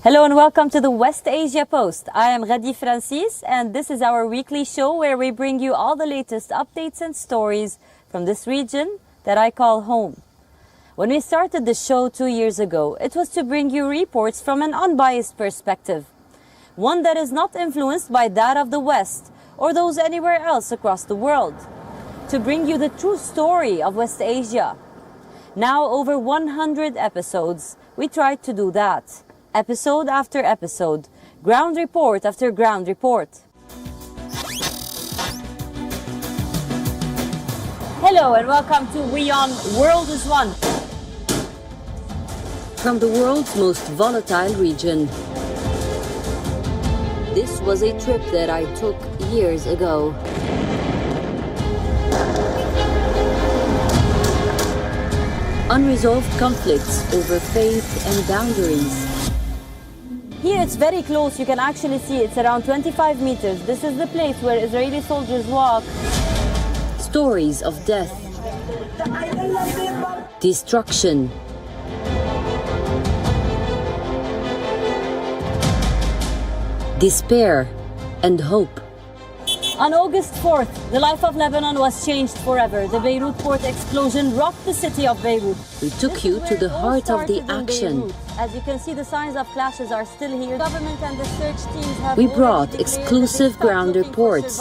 Hello and welcome to the West Asia Post. I am Ghadi Francis and this is our weekly show where we bring you all the latest updates and stories from this region that I call home. When we started the show 2 years ago, it was to bring you reports from an unbiased perspective, one that is not influenced by that of the West or those anywhere else across the world, to bring you the true story of West Asia. Now over 100 episodes, we tried to do that. Episode after episode, ground report after ground report. Hello and welcome to WION World is One. From the world's most volatile region. This was a trip that I took years ago. Unresolved conflicts over faith and boundaries. Here it's very close, you can actually see it's around 25 meters. This is the place where Israeli soldiers walk. Stories of death, destruction, despair, and hope. On August 4th, the life of Lebanon was changed forever. The Beirut port explosion rocked the city of Beirut. We took you to the heart of the action. As you can see, the signs of clashes are still here. The government and the search teams have We brought exclusive ground reports.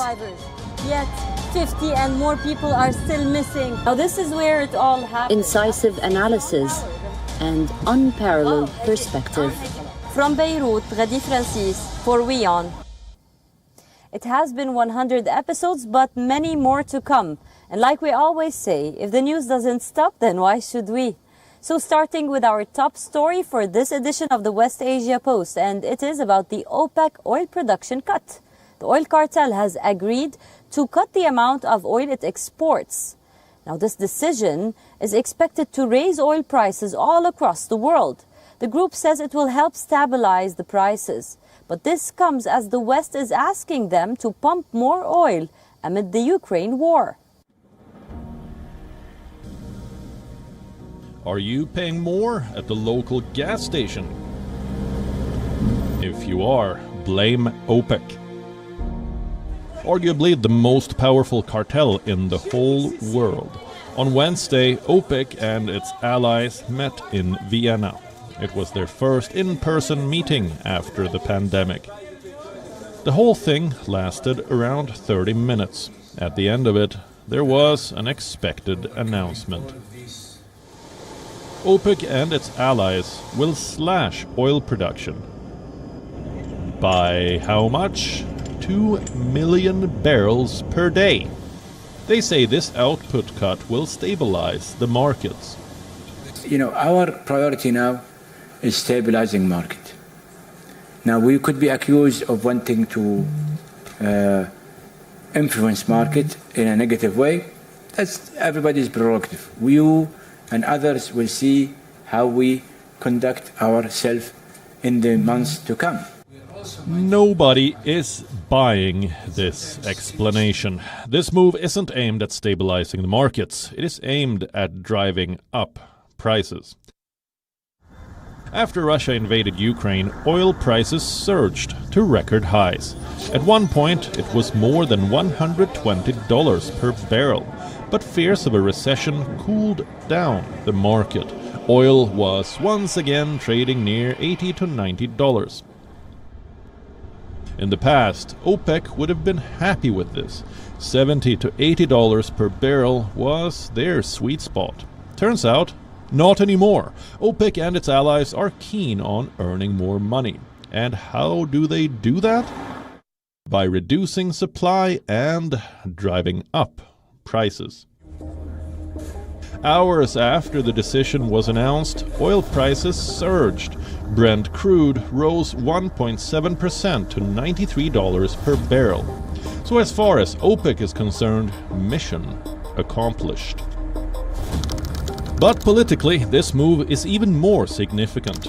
Yet 50 and more people are still missing. Now this is where it all happened. Incisive analysis and unparalleled perspective. From Beirut, Ghadi Francis for WION. It has been 100 episodes, but many more to come. And like we always say, if the news doesn't stop, then why should we? So starting with our top story for this edition of the West Asia Post, and it is about the OPEC oil production cut. The oil cartel has agreed to cut the amount of oil it exports. Now this decision is expected to raise oil prices all across the world. The group says it will help stabilize the prices. But this comes as the West is asking them to pump more oil amid the Ukraine war. Are you paying more at the local gas station? If you are, blame OPEC. Arguably the most powerful cartel in the whole world. On Wednesday, OPEC and its allies met in Vienna. It was their first in-person meeting after the pandemic. The whole thing lasted around 30 minutes. At the end of it, there was an expected announcement. OPEC and its allies will slash oil production. By how much? 2 million barrels per day. They say this output cut will stabilize the markets. You know, our priority now is stabilizing market. Now we could be accused of wanting to influence market in a negative way. That's everybody's prerogative. You and others will see how we conduct ourselves in the months to come. Nobody is buying this explanation. This move isn't aimed at stabilizing the markets. It is aimed at driving up prices. After Russia invaded Ukraine, oil prices surged to record highs. At one point, it was more than $120 per barrel. But fears of a recession cooled down the market. Oil was once again trading near $80 to $90. In the past, OPEC would have been happy with this. $70 to $80 per barrel was their sweet spot. Turns out, not anymore. OPEC and its allies are keen on earning more money. And how do they do that? By reducing supply and driving up prices. Hours after the decision was announced, oil prices surged. Brent crude rose 1.7% to $93 per barrel. So as far as OPEC is concerned, mission accomplished. But politically, this move is even more significant.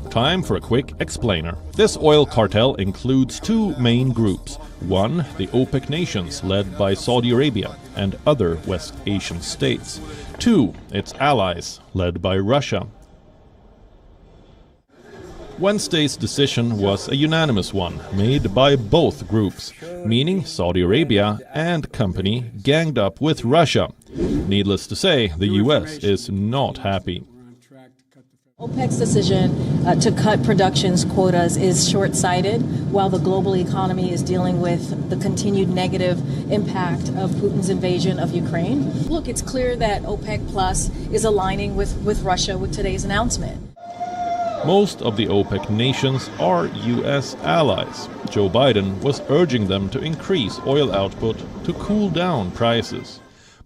Time for a quick explainer. This oil cartel includes two main groups. One, the OPEC nations, led by Saudi Arabia and other West Asian states. Two, its allies, led by Russia. Wednesday's decision was a unanimous one, made by both groups, meaning Saudi Arabia and company ganged up with Russia. Needless to say, the US is not happy. OPEC's decision to cut production's quotas is short-sighted, while the global economy is dealing with the continued negative impact of Putin's invasion of Ukraine. Look, it's clear that OPEC Plus is aligning with Russia with today's announcement. Most of the OPEC nations are US allies. Joe Biden was urging them to increase oil output to cool down prices.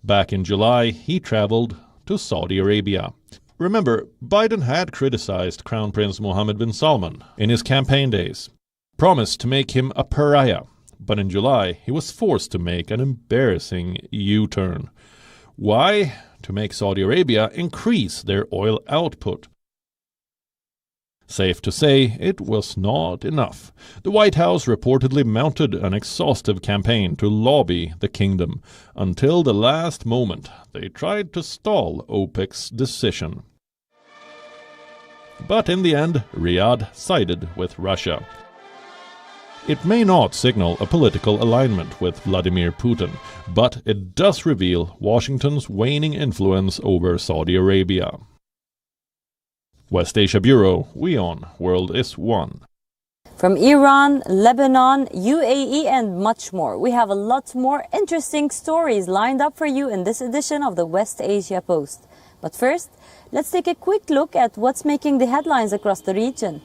Back in July, he traveled to Saudi Arabia. Remember, Biden had criticized Crown Prince Mohammed bin Salman in his campaign days, promised to make him a pariah, but in July he was forced to make an embarrassing U-turn. Why? To make Saudi Arabia increase their oil output. Safe to say, it was not enough. The White House reportedly mounted an exhaustive campaign to lobby the kingdom. Until the last moment, they tried to stall OPEC's decision. But in the end, Riyadh sided with Russia. It may not signal a political alignment with Vladimir Putin, but it does reveal Washington's waning influence over Saudi Arabia. West Asia Bureau, WION World is One. From Iran, Lebanon, UAE and much more. We have a lot more interesting stories lined up for you in this edition of the West Asia Post. But first, let's take a quick look at what's making the headlines across the region.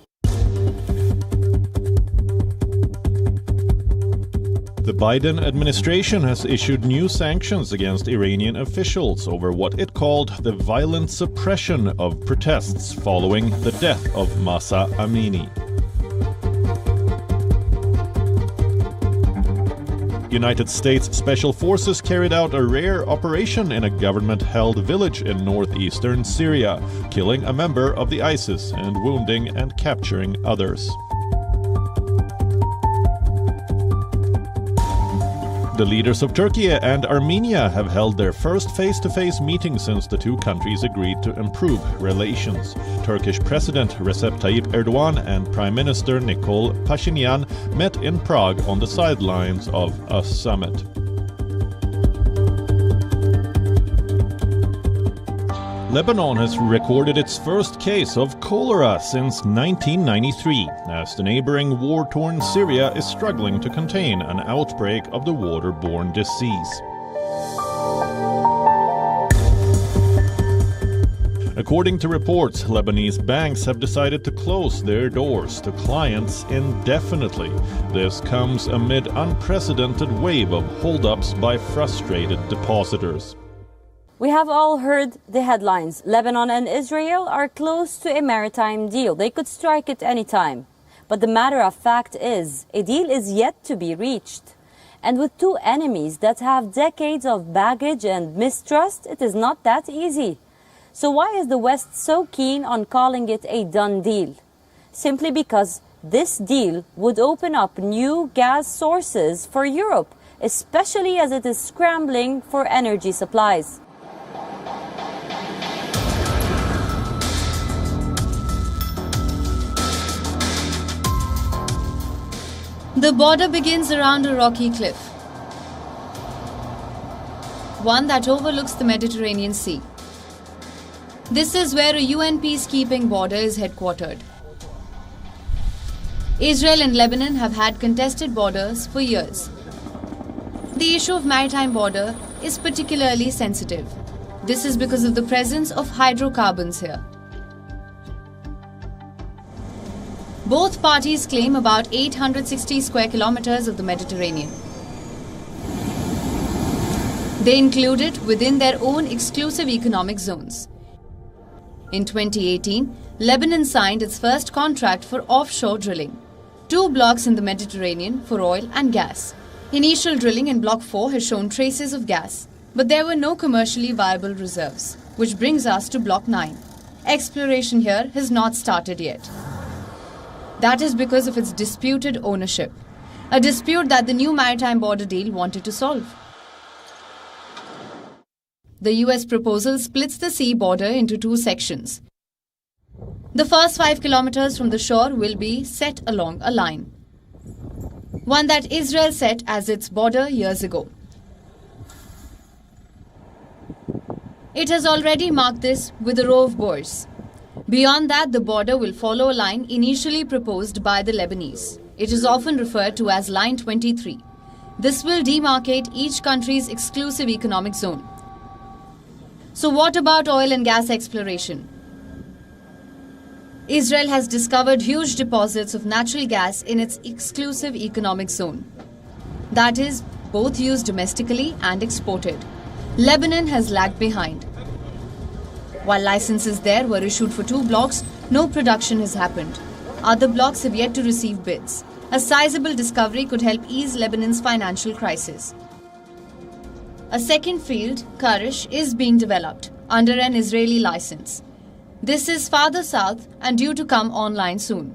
The Biden administration has issued new sanctions against Iranian officials over what it called the violent suppression of protests following the death of Mahsa Amini. United States Special Forces carried out a rare operation in a government-held village in northeastern Syria, killing a member of the ISIS and wounding and capturing others. The leaders of Turkey and Armenia have held their first face-to-face meeting since the two countries agreed to improve relations. Turkish President Recep Tayyip Erdogan and Prime Minister Nikol Pashinyan met in Prague on the sidelines of a summit. Lebanon has recorded its first case of cholera since 1993, as the neighboring war-torn Syria is struggling to contain an outbreak of the waterborne disease. According to reports, Lebanese banks have decided to close their doors to clients indefinitely. This comes amid unprecedented wave of holdups by frustrated depositors. We have all heard the headlines. Lebanon and Israel are close to a maritime deal. They could strike it any time. But the matter of fact is, a deal is yet to be reached. And with two enemies that have decades of baggage and mistrust, it is not that easy. So why is the West so keen on calling it a done deal? Simply because this deal would open up new gas sources for Europe, especially as it is scrambling for energy supplies. The border begins around a rocky cliff, one that overlooks the Mediterranean Sea. This is where a UN peacekeeping border is headquartered. Israel and Lebanon have had contested borders for years. The issue of maritime border is particularly sensitive. This is because of the presence of hydrocarbons here. Both parties claim about 860 square kilometers of the Mediterranean. They include it within their own exclusive economic zones. In 2018, Lebanon signed its first contract for offshore drilling. 2 blocks in the Mediterranean for oil and gas. Initial drilling in Block 4 has shown traces of gas, but there were no commercially viable reserves, which brings us to Block 9. Exploration here has not started yet. That is because of its disputed ownership, a dispute that the new maritime border deal wanted to solve. The US proposal splits the sea border into 2 sections. The first 5 kilometers from the shore will be set along a line, one that Israel set as its border years ago. It has already marked this with a row of bores. Beyond that, the border will follow a line initially proposed by the Lebanese. It is often referred to as Line 23. This will demarcate each country's exclusive economic zone. So what about oil and gas exploration? Israel has discovered huge deposits of natural gas in its exclusive economic zone. That is, both used domestically and exported. Lebanon has lagged behind. While licenses there were issued for 2 blocks, no production has happened. Other blocks have yet to receive bids. A sizable discovery could help ease Lebanon's financial crisis. A second field, Karish, is being developed under an Israeli license. This is farther south and due to come online soon.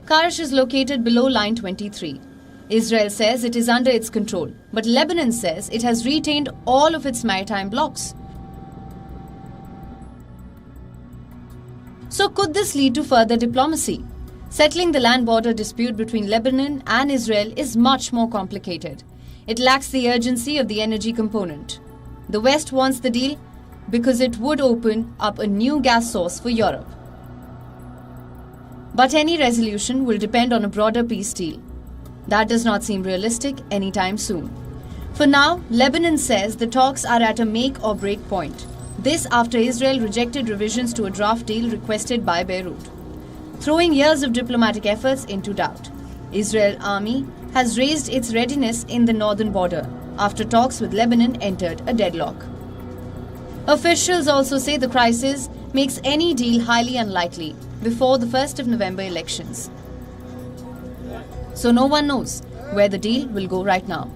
Karish is located below Line 23. Israel says it is under its control, but Lebanon says it has retained all of its maritime blocks. So could this lead to further diplomacy? Settling the land border dispute between Lebanon and Israel is much more complicated. It lacks the urgency of the energy component. The West wants the deal because it would open up a new gas source for Europe. But any resolution will depend on a broader peace deal. That does not seem realistic anytime soon. For now, Lebanon says the talks are at a make or break point. This after Israel rejected revisions to a draft deal requested by Beirut, throwing years of diplomatic efforts into doubt. Israel army has raised its readiness in the northern border after talks with Lebanon entered a deadlock. Officials also say the crisis makes any deal highly unlikely before the 1st of November elections. So no one knows where the deal will go right now.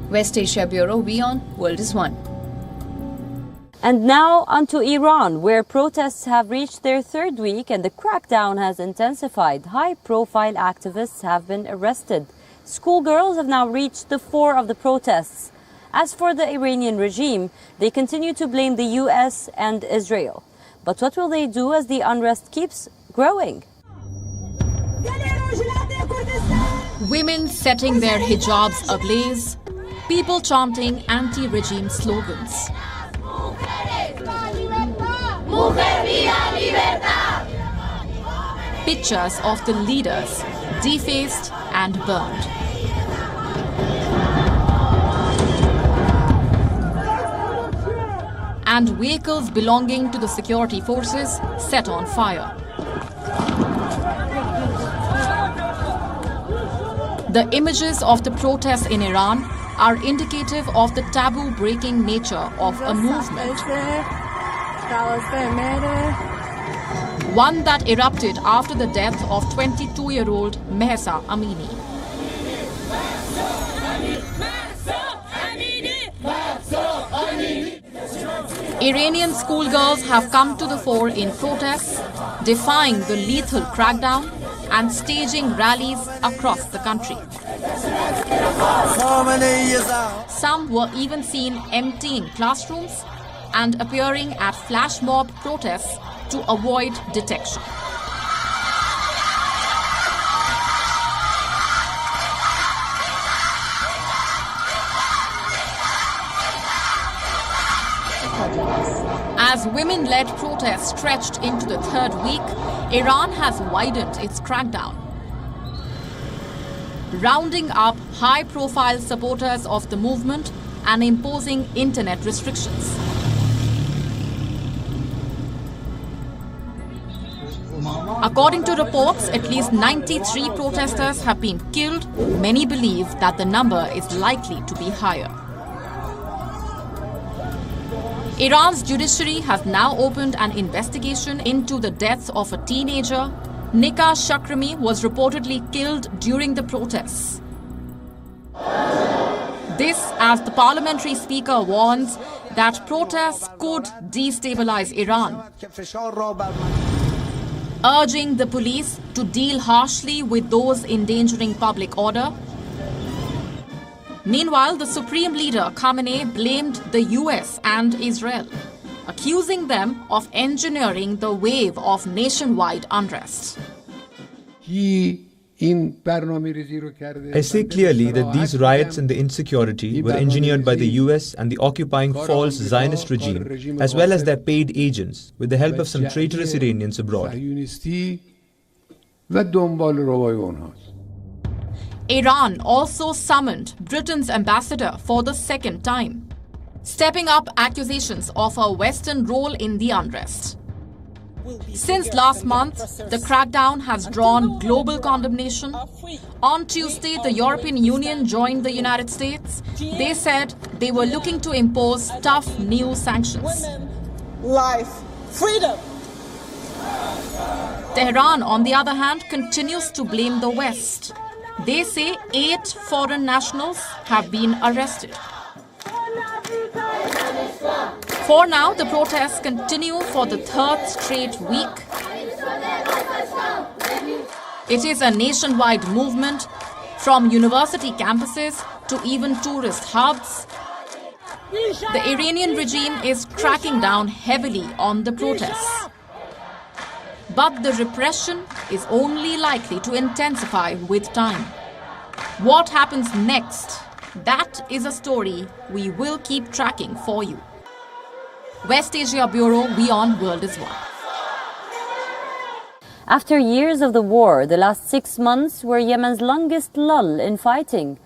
West Asia Bureau, WION, World is One. And now onto Iran, where protests have reached their 3rd week and the crackdown has intensified. High-profile activists have been arrested. Schoolgirls have now reached the fore of the protests. As for the Iranian regime, they continue to blame the US and Israel. But what will they do as the unrest keeps growing? Women setting their hijabs ablaze, people chanting anti-regime slogans. Pictures of the leaders defaced and burned. And vehicles belonging to the security forces set on fire. The images of the protests in Iran are indicative of the taboo-breaking nature of a movement. One that erupted after the death of 22-year-old Mahsa Amini. Iranian schoolgirls have come to the fore in protests, defying the lethal crackdown and staging rallies across the country. Some were even seen emptying classrooms and appearing at flash mob protests to avoid detection. As women-led protests stretched into the 3rd week, Iran has widened its crackdown, rounding up high-profile supporters of the movement and imposing internet restrictions. According to reports, at least 93 protesters have been killed. Many believe that the number is likely to be higher. Iran's judiciary has now opened an investigation into the death of a teenager. Nikah Shakrami was reportedly killed during the protests. This as the parliamentary speaker warns that protests could destabilize Iran, urging the police to deal harshly with those endangering public order. Meanwhile, the Supreme Leader Khamenei blamed the US and Israel. accusing them of engineering the wave of nationwide unrest. I say clearly that these riots and the insecurity were engineered by the US and the occupying false Zionist regime, as well as their paid agents, with the help of some traitorous Iranians abroad. Iran also summoned Britain's ambassador for the second time, stepping up accusations of a Western role in the unrest. Since last month, the crackdown has drawn global condemnation. On Tuesday, the European Union joined the United States. They said they were looking to impose tough new sanctions. Women, life, freedom. Tehran, on the other hand, continues to blame the West. They say 8 foreign nationals have been arrested. For now, the protests continue for the third straight week. It is a nationwide movement, from university campuses to even tourist hubs. The Iranian regime is cracking down heavily on the protests. But the repression is only likely to intensify with time. What happens next? That is a story we will keep tracking for you. West Asia Bureau, WION World is One. After years of the war, the last 6 months were Yemen's longest lull in fighting.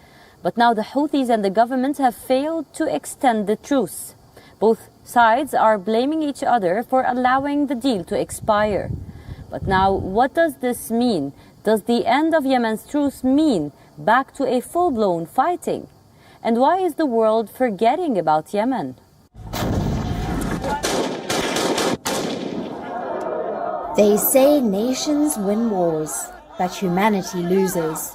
But now the Houthis and the government have failed to extend the truce. Both sides are blaming each other for allowing the deal to expire. But now, what does this mean? Does the end of Yemen's truce mean back to a full-blown fighting? And why is the world forgetting about Yemen? They say nations win wars, but humanity loses.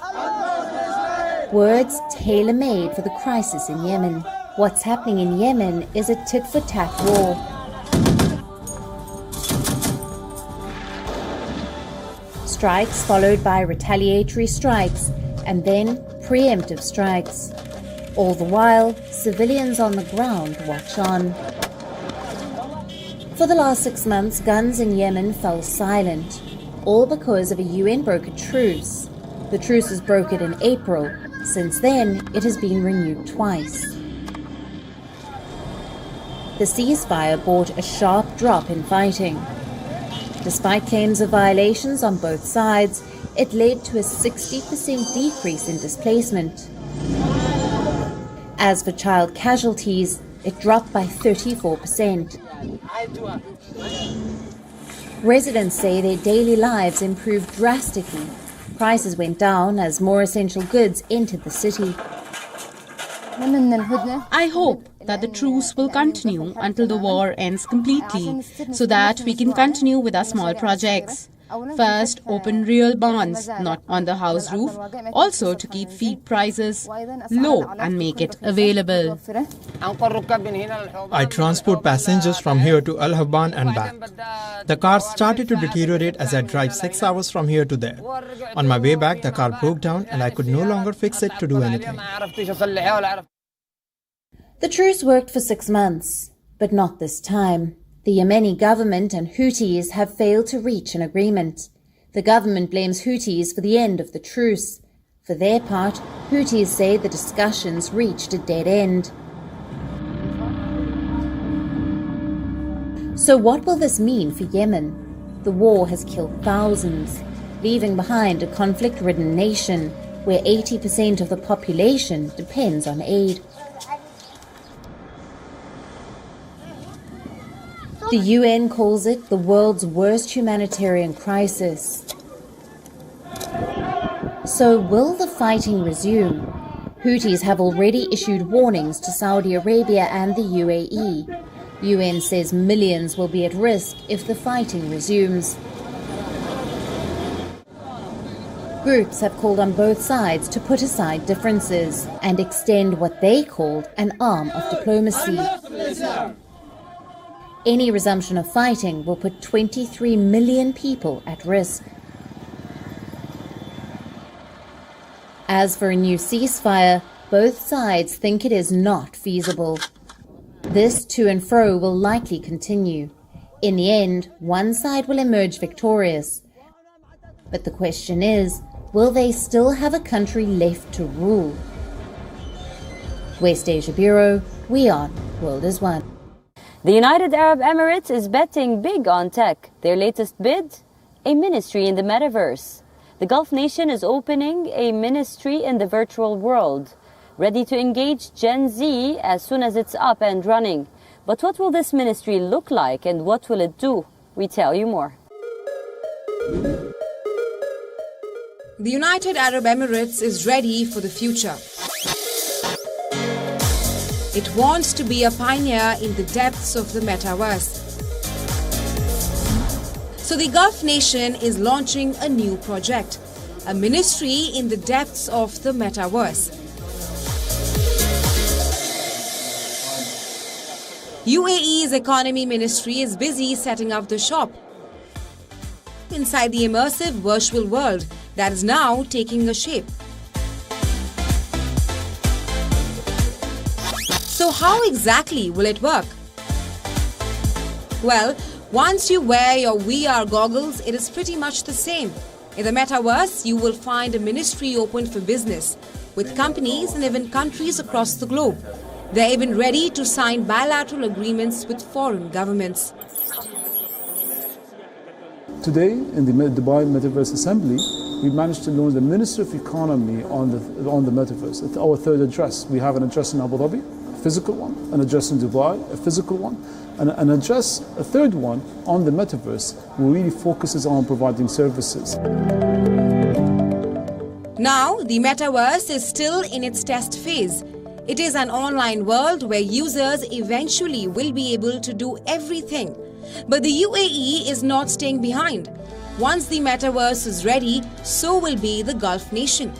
Words tailor-made for the crisis in Yemen. What's happening in Yemen is a tit-for-tat war. Strikes followed by retaliatory strikes, and then preemptive strikes. All the while, civilians on the ground watch on. For the last 6 months, guns in Yemen fell silent, all because of a UN-brokered truce. The truce was brokered in April. Since then, it has been renewed twice. The ceasefire brought a sharp drop in fighting. Despite claims of violations on both sides, it led to a 60% decrease in displacement. As for child casualties, it dropped by 34%. Residents say their daily lives improved drastically. Prices went down as more essential goods entered the city. I hope that the truce will continue until the war ends completely, so that we can continue with our small projects. First, open real barns, not on the house roof, also to keep feed prices low and make it available. I transport passengers from here to Al Habban and back. The car started to deteriorate as I drive 6 hours from here to there. On my way back, the car broke down and I could no longer fix it to do anything. The truce worked for 6 months, but not this time. The Yemeni government and Houthis have failed to reach an agreement. The government blames Houthis for the end of the truce. For their part, Houthis say the discussions reached a dead end. So what will this mean for Yemen? The war has killed thousands, leaving behind a conflict-ridden nation where 80% of the population depends on aid. The UN calls it the world's worst humanitarian crisis. So will the fighting resume? Houthis have already issued warnings to Saudi Arabia and the UAE. UN says millions will be at risk if the fighting resumes. Groups have called on both sides to put aside differences and extend what they called an arm of diplomacy. Any resumption of fighting will put 23 million people at risk. As for a new ceasefire, both sides think it is not feasible. This to and fro will likely continue. In the end, one side will emerge victorious. But the question is, will they still have a country left to rule? West Asia Bureau, WION, World is One. The United Arab Emirates is betting big on tech. Their latest bid? A ministry in the Metaverse. The Gulf nation is opening a ministry in the virtual world, ready to engage Gen Z as soon as it's up and running. But what will this ministry look like and what will it do? We tell you more. The United Arab Emirates is ready for the future. It wants to be a pioneer in the depths of the Metaverse. So the Gulf nation is launching a new project, a ministry in the depths of the Metaverse. UAE's economy ministry is busy setting up the shop inside the immersive virtual world that is now taking a shape. So how exactly will it work? Well, once you wear your VR goggles, it is pretty much the same. In the Metaverse, you will find a ministry open for business, with companies and even countries across the globe. They're even ready to sign bilateral agreements with foreign governments. Today, in the Dubai Metaverse Assembly, we managed to launch the Minister of Economy on the Metaverse. It's our third address. We have an address in Abu Dhabi, a physical one, an address in Dubai, a physical one, and a third one on the Metaverse, who really focuses on providing services. Now, the Metaverse is still in its test phase. It is an online world where users eventually will be able to do everything. But the UAE is not staying behind. Once the Metaverse is ready, so will be the Gulf nation.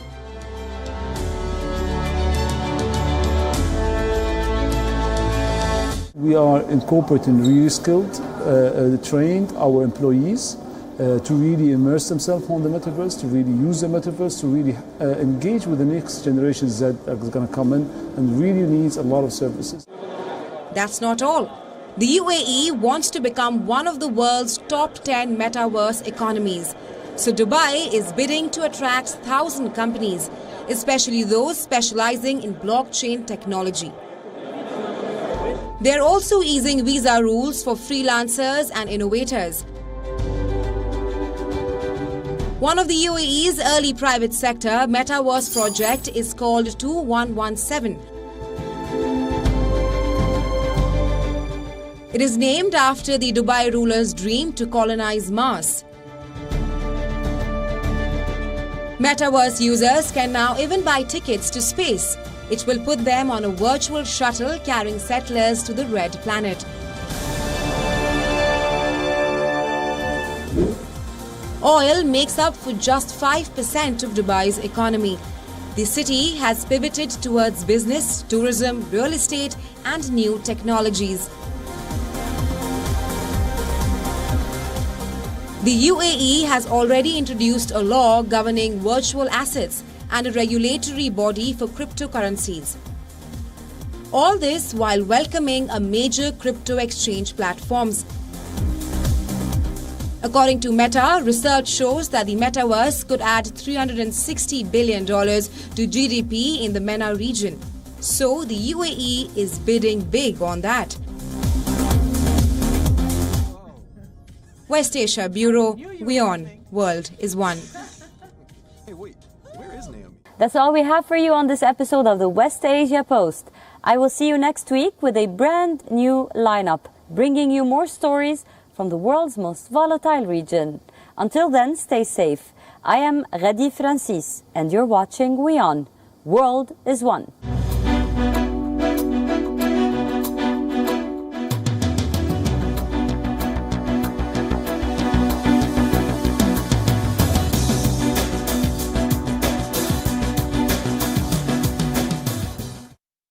We are incorporating really skilled, trained our employees to really immerse themselves on the Metaverse, to really use the Metaverse, to really engage with the next generations that are going to come in and really needs a lot of services. That's not all. The UAE wants to become one of the world's top 10 Metaverse economies. So Dubai is bidding to attract 1,000 companies, especially those specializing in blockchain technology. They're also easing visa rules for freelancers and innovators. One of the UAE's early private sector Metaverse project is called 2117. It is named after the Dubai ruler's dream to colonize Mars. Metaverse users can now even buy tickets to space. It will put them on a virtual shuttle carrying settlers to the Red Planet. Oil makes up for just 5% of Dubai's economy. The city has pivoted towards business, tourism, real estate, and new technologies. The UAE has already introduced a law governing virtual assets and a regulatory body for cryptocurrencies. All this while welcoming a major crypto exchange platforms. According to Meta, research shows that the Metaverse could add $360 billion to GDP in the MENA region. So the UAE is bidding big on that. West Asia Bureau, WION, World is One. That's all we have for you on this episode of the West Asia Post. I will see you next week with a brand new lineup, bringing you more stories from the world's most volatile region. Until then, stay safe. I am Ghadi Francis, and you're watching WION. World is One.